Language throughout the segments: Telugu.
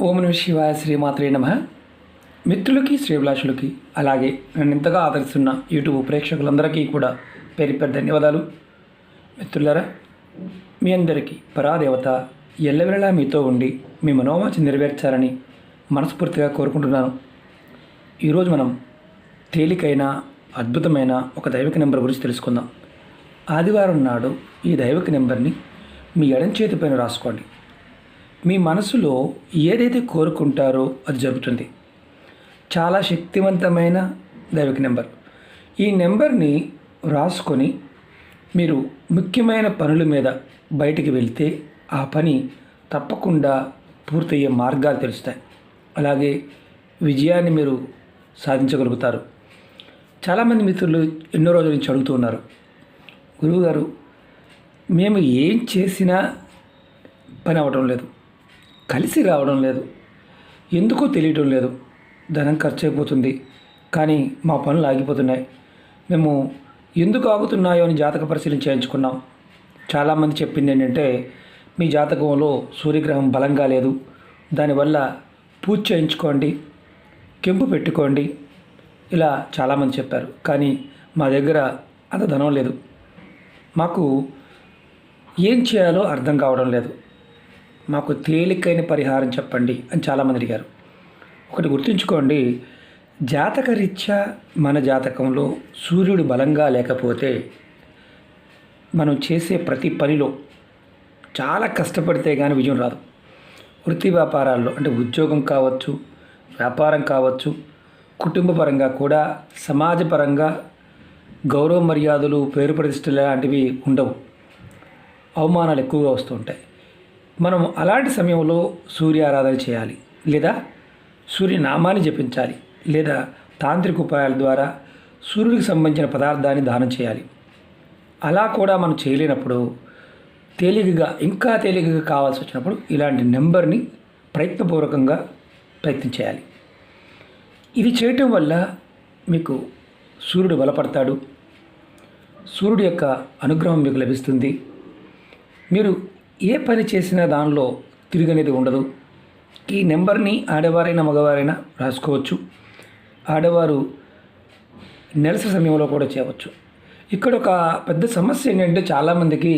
ఓం నమః శివాయ శ్రీమాత్రే నమః. మిత్రులకి శ్రేభిలాషులకి అలాగే నన్ను ఇంతగా ఆదరిస్తున్న యూట్యూబ్ ప్రేక్షకులందరికీ కూడా పేరు పేరు ధన్యవాదాలు. మిత్రులారా, మీ అందరికీ పరాదేవత ఎల్లవేళలా మీతో ఉండి మీ మనోవాంఛ నెరవేర్చాలని మనస్ఫూర్తిగా కోరుకుంటున్నాను. ఈరోజు మనం తేలికైన అద్భుతమైన ఒక దైవిక నెంబర్ గురించి తెలుసుకుందాం. ఆదివారం నాడు ఈ దైవిక నెంబర్ని మీ ఎడం చేతి పైన రాసుకోండి. మీ మనసులో ఏదైతే కోరుకుంటారో అది జరుగుతుంది. చాలా శక్తివంతమైన దైవిక నెంబర్. ఈ నెంబర్ని రాసుకొని మీరు ముఖ్యమైన పనుల మీద బయటికి వెళ్తే ఆ పని తప్పకుండా పూర్తయ్యే మార్గాలు తెలుస్తాయి. అలాగే విజయాన్ని మీరు సాధించగలుగుతారు. చాలామంది మిత్రులు ఎన్నో రోజుల నుంచి అడుగుతూ ఉన్నారు, గురువుగారు మేము ఏం చేసినా పని అవ్వడం లేదు, కలిసి రావడం లేదు, ఎందుకో తెలియటం లేదు, ధనం ఖర్చు అయిపోతుంది, కానీ మా పనులు ఆగిపోతున్నాయి, మేము ఎందుకు ఆగుతున్నాయో అని జాతక పరిశీలన చేయించుకున్నాం. చాలామంది చెప్పింది ఏంటంటే మీ జాతకంలో సూర్యగ్రహం బలంగా లేదు, దానివల్ల పూజ చేయించుకోండి, కెంపు పెట్టుకోండి, ఇలా చాలామంది చెప్పారు. కానీ మా దగ్గర అంత ధనం లేదు, మాకు ఏం చేయాలో అర్థం కావడం లేదు, మాకు తేలికైన పరిహారం చెప్పండి అని చాలామంది అడిగారు. ఒకటి గుర్తుంచుకోండి, జాతకరీత్యా మన జాతకంలో సూర్యుడు బలంగా లేకపోతే మనం చేసే ప్రతి పనిలో చాలా కష్టపడితే కానీ విజయం రాదు. వృత్తి వ్యాపారాల్లో అంటే ఉద్యోగం కావచ్చు, వ్యాపారం కావచ్చు, కుటుంబ పరంగా కూడా సమాజపరంగా గౌరవ మర్యాదలు, పేరు ప్రతిష్టలు లాంటివి ఉండవు, అవమానాలు ఎక్కువగా వస్తూ ఉంటాయి. మనం అలాంటి సమయంలో సూర్య ఆరాధన చేయాలి, లేదా సూర్యనామాన్ని జపించాలి, లేదా తాంత్రిక ఉపాయాల ద్వారా సూర్యుడికి సంబంధించిన పదార్థాన్ని దానం చేయాలి. అలా కూడా మనం చేయలేనప్పుడు తేలికగా, ఇంకా తేలికగా కావాల్సి వచ్చినప్పుడు ఇలాంటి నెంబర్ని ప్రయత్నపూర్వకంగా ప్రయత్నం చేయాలి. ఇది చేయటం వల్ల మీకు సూర్యుడు బలపడతాడు, సూర్యుడి యొక్క అనుగ్రహం మీకు లభిస్తుంది. మీరు ఏ పని చేసినా దానిలో తిరిగనేది ఉండదు. ఈ నెంబర్ని ఆడవారైనా మగవారైనా రాసుకోవచ్చు. ఆడవారు నెలసరి సమయంలో కూడా చేయవచ్చు. ఇక్కడ ఒక పెద్ద సమస్య ఏంటంటే చాలామందికి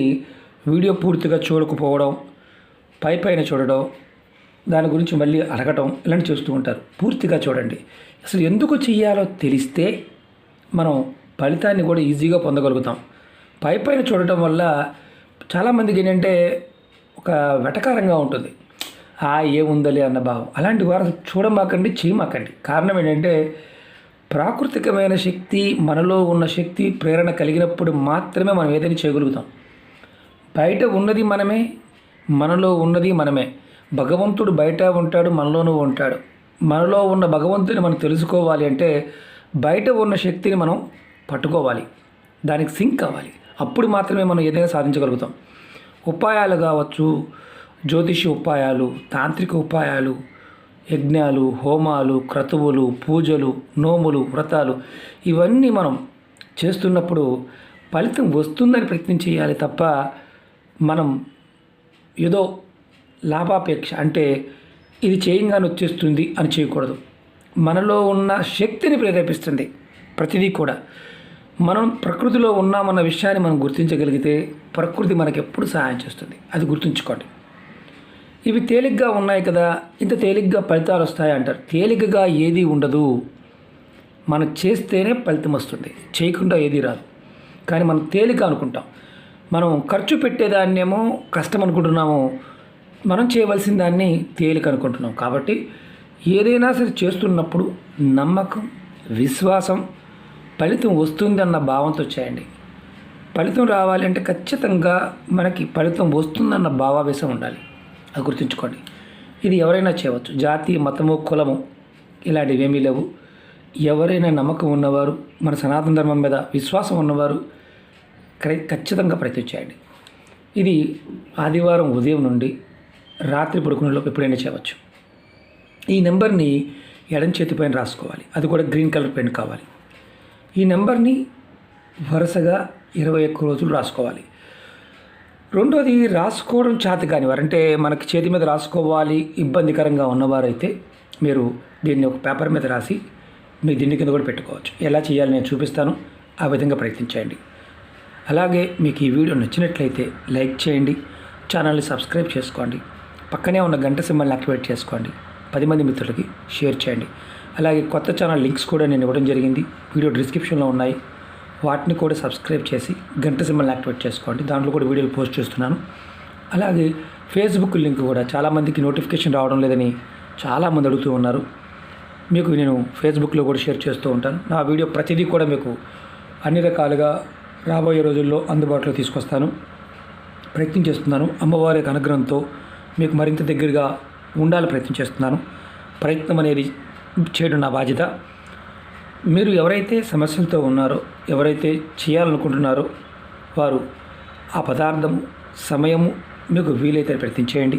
వీడియో పూర్తిగా చూడకపోవడం, పైన చూడడం, దాని గురించి మళ్ళీ అడగటం ఇలాంటివి చేస్తూ ఉంటారు. పూర్తిగా చూడండి. అసలు ఎందుకు చేయాలో తెలిస్తే మనం ఫలితాన్ని కూడా ఈజీగా పొందగలుగుతాం. పైన చూడటం వల్ల చాలామందికి ఏంటంటే ఒక వెటకారంగా ఉంటుంది, ఏముందలే అన్న భావం. అలాంటి వారు చూడమాకండి, చేయమాకండి. కారణం ఏంటంటే ప్రాకృతికమైన శక్తి, మనలో ఉన్న శక్తి ప్రేరణ కలిగినప్పుడు మాత్రమే మనం ఏదైనా చేయగలుగుతాం. బయట ఉన్నది మనమే, మనలో ఉన్నది మనమే. భగవంతుడు బయట ఉంటాడు, మనలోనూ ఉంటాడు. మనలో ఉన్న భగవంతుని మనం తెలుసుకోవాలి అంటే బయట ఉన్న శక్తిని మనం పట్టుకోవాలి, దానికి సింక్ కావాలి. అప్పుడు మాత్రమే మనం ఏదైనా సాధించగలుగుతాం. ఉపాయాలు కావచ్చు, జ్యోతిష ఉపాయాలు, తాంత్రిక ఉపాయాలు, యజ్ఞాలు, హోమాలు, క్రతువులు, పూజలు, నోములు, వ్రతాలు ఇవన్నీ మనం చేస్తున్నప్పుడు ఫలితం వస్తుందని ప్రయత్నం చేయాలి తప్ప మనం ఏదో లాభాపేక్ష అంటే ఇది చేయంగానే వచ్చేస్తుంది అని చేయకూడదు. మనలో ఉన్న శక్తిని ప్రేరేపిస్తుంది ప్రతిదీ కూడా. మనం ప్రకృతిలో ఉన్నామన్న విషయాన్ని మనం గుర్తించగలిగితే ప్రకృతి మనకు ఎప్పుడు సహాయం చేస్తుంది, అది గుర్తుంచుకోండి. ఇవి తేలిగ్గా ఉన్నాయి కదా, ఇంత తేలిగ్గా ఫలితాలు వస్తాయి అంటారు. తేలికగా ఏది ఉండదు, మనం చేస్తేనే ఫలితం వస్తుంది, చేయకుండా ఏది రాదు. కానీ మనం తేలిక అనుకుంటాం, మనం ఖర్చు పెట్టేదాన్నేమో కష్టం అనుకుంటున్నాము, మనం చేయవలసిన దాన్ని తేలిక అనుకుంటున్నాం. కాబట్టి ఏదైనా సరే చేస్తున్నప్పుడు నమ్మకం, విశ్వాసం, ఫలితం వస్తుందన్న భావంతో చేయండి. ఫలితం రావాలి అంటే ఖచ్చితంగా మనకి ఫలితం వస్తుందన్న భావావేశం ఉండాలి, అది గుర్తుంచుకోండి. ఇది ఎవరైనా చేయవచ్చు, జాతి, మతము, కులము ఇలాంటివి ఏమీ లేవు. ఎవరైనా నమ్మకం ఉన్నవారు, మన సనాతన ధర్మం మీద విశ్వాసం ఉన్నవారు ఖచ్చితంగా ప్రయత్నం చేయండి. ఇది ఆదివారం ఉదయం నుండి రాత్రి పడుకునేలోపు ఎప్పుడైనా చేయవచ్చు. ఈ నెంబర్ని ఎడం చేతి పైన రాసుకోవాలి, అది కూడా గ్రీన్ కలర్ పెన్ కావాలి. ఈ నెంబర్ని వరుసగా 21 రోజులు రాసుకోవాలి. రెండోది రాసుకోవడం చేత కానివారు, అంటే మనకి చేతి మీద రాసుకోవాలి ఇబ్బందికరంగా ఉన్నవారైతే మీరు దీన్ని ఒక పేపర్ మీద రాసి మీ దిండి కింద కూడా పెట్టుకోవచ్చు. ఎలా చేయాలి నేను చూపిస్తాను, ఆ విధంగా ప్రయత్నించండి. అలాగే మీకు ఈ వీడియో నచ్చినట్లయితే లైక్ చేయండి, ఛానల్ని సబ్స్క్రైబ్ చేసుకోండి, పక్కనే ఉన్న గంట సింబల్ని యాక్టివేట్ చేసుకోండి, 10 మంది మిత్రులకి షేర్ చేయండి. అలాగే కొత్త ఛానల్ లింక్స్ కూడా నేను ఇవ్వడం జరిగింది, వీడియో డిస్క్రిప్షన్లో ఉన్నాయి, వాటిని కూడా సబ్స్క్రైబ్ చేసి గంట సింబల్ని యాక్టివేట్ చేసుకోండి. దాంట్లో కూడా వీడియోలు పోస్ట్ చేస్తున్నాను. అలాగే ఫేస్బుక్ లింక్ కూడా చాలామందికి నోటిఫికేషన్ రావడం లేదని చాలామంది అడుగుతూ ఉన్నారు. మీకు నేను ఫేస్బుక్లో కూడా షేర్ చేస్తూ ఉంటాను. నా వీడియో ప్రతిదీ కూడా మీకు అన్ని రకాలుగా రాబోయే రోజుల్లో అందుబాటులో తీసుకొస్తాను, ప్రయత్నం చేస్తున్నాను. అమ్మవారి యొక్క అనుగ్రహంతో మీకు మరింత దగ్గరగా ఉండాలని ప్రయత్నం చేస్తున్నాను. ప్రయత్నం అనేది చేయడం నా బాధ్యత. మీరు ఎవరైతే సమస్యలతో ఉన్నారో, ఎవరైతే చేయాలనుకుంటున్నారో వారు ఆ పదార్థము సమయము మీకు వీలైతే ప్రయత్నించేయండి,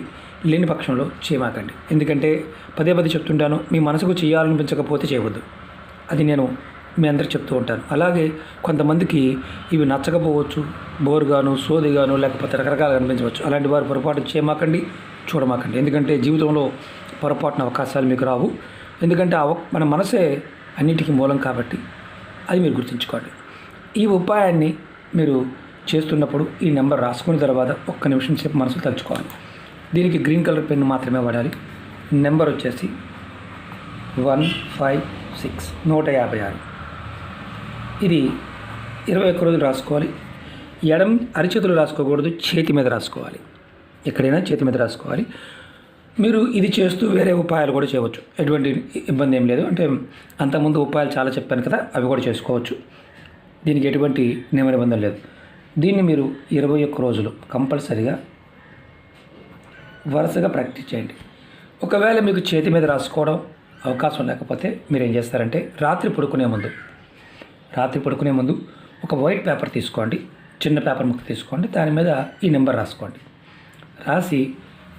లేని పక్షంలో చేయమాకండి. ఎందుకంటే పదే చెప్తుంటాను, మీ మనసుకు చేయాలనిపించకపోతే చేయవద్దు. అది నేను మీ అందరికి చెప్తూ ఉంటాను. అలాగే కొంతమందికి ఇవి నచ్చకపోవచ్చు, బోరుగాను, సోదిగాను, లేకపోతే రకరకాలుగా అనిపించవచ్చు. అలాంటి వారు పొరపాటు చేయమాకండి, చూడమాకండి. ఎందుకంటే జీవితంలో పొరపాటున అవకాశాలు మీకు రావు. ఎందుకంటే మన మనసే అన్నిటికీ మూలం కాబట్టి అది మీరు గుర్తుంచుకోండి. ఈ ఉపాయాన్ని మీరు చేస్తున్నప్పుడు ఈ నెంబర్ రాసుకున్న తర్వాత 1 నిమిషం సేపు మనసులో తలుచుకోవాలి. దీనికి గ్రీన్ కలర్ పెన్ను మాత్రమే వాడాలి. నెంబర్ వచ్చేసి 156 156. ఇది 21 రోజులు రాసుకోవాలి. ఎడం అరిచేతులు రాసుకోకూడదు, చేతి మీద రాసుకోవాలి. ఎక్కడైనా చేతి మీద రాసుకోవాలి. మీరు ఇది చేస్తూ వేరే ఉపాయాలు కూడా చేయవచ్చు, ఎటువంటి ఇబ్బంది ఏం లేదు. అంటే అంతకుముందు ఉపాయాలు చాలా చెప్పాను కదా, అవి కూడా చేసుకోవచ్చు. దీనికి ఎటువంటి నియమ నిబంధన లేదు. దీన్ని మీరు 21 రోజులు కంపల్సరిగా వరుసగా ప్రాక్టీస్ చేయండి. ఒకవేళ మీకు చేతి మీద రాసుకోవడం అవకాశం లేకపోతే మీరు ఏం చేస్తారంటే రాత్రి పడుకునే ముందు ఒక వైట్ పేపర్ తీసుకోండి, చిన్న పేపర్ ముక్క తీసుకోండి, దాని మీద ఈ నెంబర్ రాసుకోండి. రాసి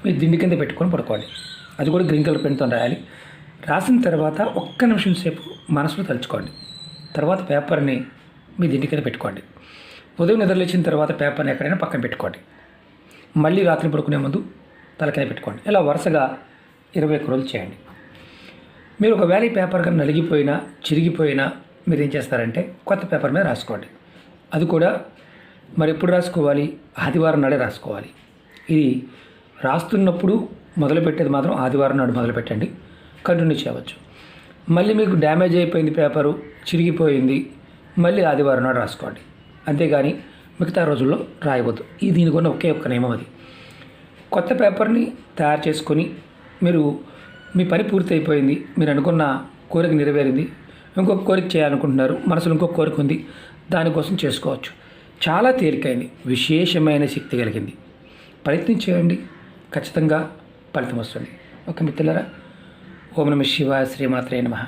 మీ దిండి కింద పెట్టుకొని పడుకోండి. అది కూడా గ్రీన్ కలర్ పెన్తో రాయాలి. రాసిన తర్వాత 1 నిమిషం సేపు మనసులో తలుచుకోండి. తర్వాత పేపర్ని మీ దిండి కింద పెట్టుకోండి. ఉదయం నిద్రలేచిన తర్వాత పేపర్ని ఎక్కడైనా పక్కన పెట్టుకోండి. మళ్ళీ రాత్రి పడుకునే ముందు తల కింద పెట్టుకోండి. ఇలా వరుసగా 21 రోజులు చేయండి. మీరు ఒకవేళ ఈ పేపర్ కానీ నలిగిపోయినా చిరిగిపోయినా మీరు ఏం చేస్తారంటే కొత్త పేపర్ మీద రాసుకోండి. అది కూడా మరి ఎప్పుడు రాసుకోవాలి? ఆదివారం నాడే రాసుకోవాలి. ఇది రాస్తున్నప్పుడు మొదలుపెట్టేది మాత్రం ఆదివారం నాడు మొదలుపెట్టండి, కంటిన్యూ చేయవచ్చు. మళ్ళీ మీకు డ్యామేజ్ అయిపోయింది, పేపరు చిరిగిపోయింది, మళ్ళీ ఆదివారం నాడు రాసుకోండి. అంతేగాని మిగతా రోజుల్లో రాయవద్దు. దీనికి ఉన్న ఒకే ఒక్క నియమం అది. కొత్త పేపర్ని తయారు చేసుకొని మీరు మీ పని పూర్తి అయిపోయింది, మీరు అనుకున్న కోరిక నెరవేరింది, ఇంకొక కోరిక చేయాలనుకుంటున్నారు, మనసులో ఇంకొక కోరిక ఉంది, దానికోసం చేసుకోవచ్చు. చాలా తేలికైంది, విశేషమైన శక్తి కలిగింది. ప్రయత్నం చేయండి, ఖచ్చితంగా ఫలితం వస్తుంది. ఓకే మిత్రులారా, ఓం నమః శివాయ, శ్రీమాత్రే నమః.